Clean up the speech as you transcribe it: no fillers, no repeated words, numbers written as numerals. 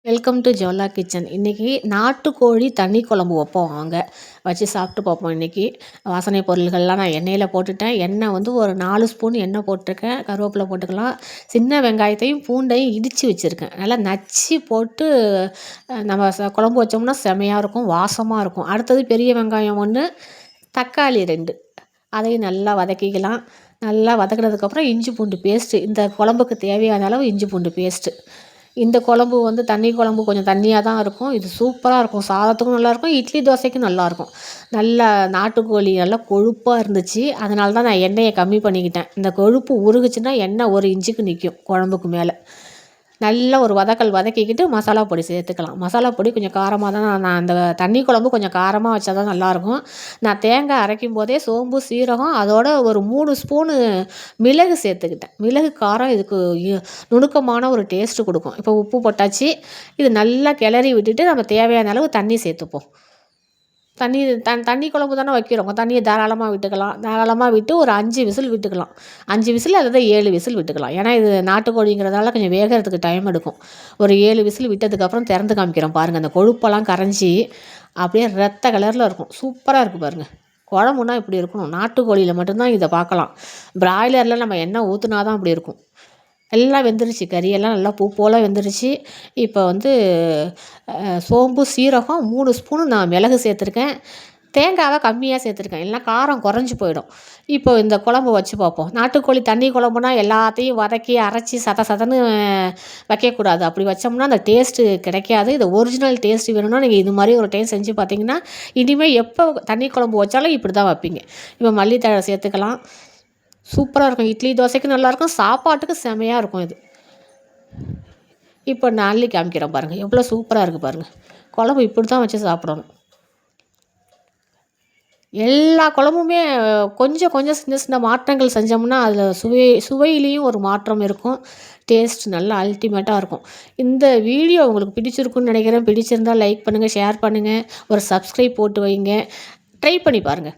Welcome to ஜோலா kitchen. இன்றைக்கி நாட்டுக்கோழி தண்ணி குழம்பு வைப்போம். வாங்க வச்சு சாப்பிட்டு பார்ப்போம். இன்றைக்கி வாசனை பொருள்கள்லாம் நான் எண்ணெயில் போட்டுட்டேன். எண்ணெய் வந்து ஒரு 4 ஸ்பூன் எண்ணெய் போட்டிருக்கேன். கருவேப்பிலை போட்டுக்கலாம். சின்ன வெங்காயத்தையும் பூண்டையும் இடித்து வச்சுருக்கேன். நல்லா நச்சு போட்டு நம்ம குழம்பு வச்சோம்னா செமையாக இருக்கும், வாசமாக இருக்கும். அடுத்தது பெரிய வெங்காயம் 1, தக்காளி 2, அதையும் நல்லா வதக்கிக்கலாம். நல்லா வதக்கினதுக்கப்புறம் இஞ்சி பூண்டு பேஸ்ட்டு, இந்த குழம்புக்கு தேவையான அளவு இஞ்சி பூண்டு பேஸ்ட்டு. இந்த குழம்பு வந்து தண்ணி குழம்பு கொஞ்சம் தண்ணியாக தான் இருக்கும். இது சூப்பராக இருக்கும். சாதத்துக்கும் நல்லாயிருக்கும், இட்லி தோசைக்கும் நல்லாயிருக்கும். நல்லா நாட்டுக்கோழி நல்லா கொழுப்பாக இருந்துச்சு. அதனால தான் நான் எண்ணெயை கம்மி பண்ணிக்கிட்டேன். இந்த கொழுப்பு உருகுச்சுன்னா எண்ணெய் 1 இன்ச்சுக்கு நிற்கும் குழம்புக்கு மேலே. நல்லா ஒரு வதக்கிக்கிட்டு மசாலா பொடி சேர்த்துக்கலாம். மசாலா பொடி கொஞ்சம் காரமாக தான் நான் அந்த தண்ணி குழம்பு கொஞ்சம் காரமாக வச்சா தான் நல்லாயிருக்கும். நான் தேங்காய் அரைக்கும் போதே சோம்பு, சீரகம், அதோட ஒரு 3 ஸ்பூனு மிளகு சேர்த்துக்கிட்டேன். மிளகு காரம் இதுக்கு நுணுக்கமான ஒரு டேஸ்ட்டு கொடுக்கும். இப்போ உப்பு போட்டாச்சு. இது நல்லா கிளறி விட்டுட்டு நம்ம தேவையான அளவு தண்ணி சேர்த்துப்போம். தண்ணி குழம்பு தானே வைக்கிறோம். தண்ணியை தாராளமாக விட்டுக்கலாம். தாராளமாக விட்டு ஒரு 5 விசில் விட்டுக்கலாம். 5 விசில் அல்லது 7 விசில் விட்டுக்கலாம். ஏன்னா இது நாட்டுக்கோழிங்கிறதால கொஞ்சம் வேகிறதுக்கு டைம் எடுக்கும். ஒரு 7 விசில் விட்டதுக்கப்புறம் திறந்து காமிக்கிறோம் பாருங்கள். அந்த கொழுப்பெல்லாம் கரைஞ்சி அப்படியே ரத்த கலரில் இருக்கும். சூப்பராக இருக்குது பாருங்கள். குழம்புனா இப்படி இருக்கணும். நாட்டுக்கோழியில் மட்டும்தான் இதை பார்க்கலாம். பிராய்லரில் நம்ம எண்ணெய் ஊற்றுனா தான் அப்படி இருக்கும். எல்லாம் வெந்துருச்சு. கறியெல்லாம் நல்லா பூ போல் வெந்துருச்சு. இப்போ வந்து சோம்பு, சீரகம் 3 ஸ்பூனு நான் மிளகு சேர்த்துருக்கேன். தேங்காவை கம்மியாக சேர்த்துருக்கேன். இல்லைனா காரம் குறைஞ்சி போயிடும். இப்போ இந்த குழம்பு வச்சு பார்ப்போம். நாட்டுக்கோழி தண்ணி குழம்புனா எல்லாத்தையும் வதக்கி அரைச்சி சதன்னு வைக்கக்கூடாது. அப்படி வச்சோம்னா அந்த டேஸ்ட்டு கிடைக்காது. இது ஒரிஜினல் டேஸ்ட்டு வேணும்னா நீங்கள் இது மாதிரி ஒரு டைம் செஞ்சு பார்த்தீங்கன்னா இனிமேல் எப்போ தண்ணி குழம்பு வச்சாலும் இப்படி தான் வைப்பீங்க. இப்போ மல்லித்தழை சேர்த்துக்கலாம். சூப்பராக இருக்கும். இட்லி தோசைக்கு நல்லாயிருக்கும், சாப்பாட்டுக்கு செமையாக இருக்கும் இது. இப்போ நான் அள்ளி காமிக்கிறேன் பாருங்கள். எவ்வளோ சூப்பராக இருக்குது பாருங்கள். குழம்பு இப்படி தான் வச்சு சாப்பிடணும். எல்லா குழம்புமே கொஞ்சம் கொஞ்சம் சின்ன சின்ன மாற்றங்கள் செஞ்சோம்னா அதில் சுவையிலையும் ஒரு மாற்றம் இருக்கும். டேஸ்ட் நல்லா அல்டிமேட்டாக இருக்கும். இந்த வீடியோ உங்களுக்கு பிடிச்சிருக்குன்னு நினைக்கிறேன். பிடிச்சிருந்தால் லைக் பண்ணுங்கள், ஷேர் பண்ணுங்கள், ஒரு சப்ஸ்கிரைப் போட்டு வைங்க. ட்ரை பண்ணி பாருங்கள்.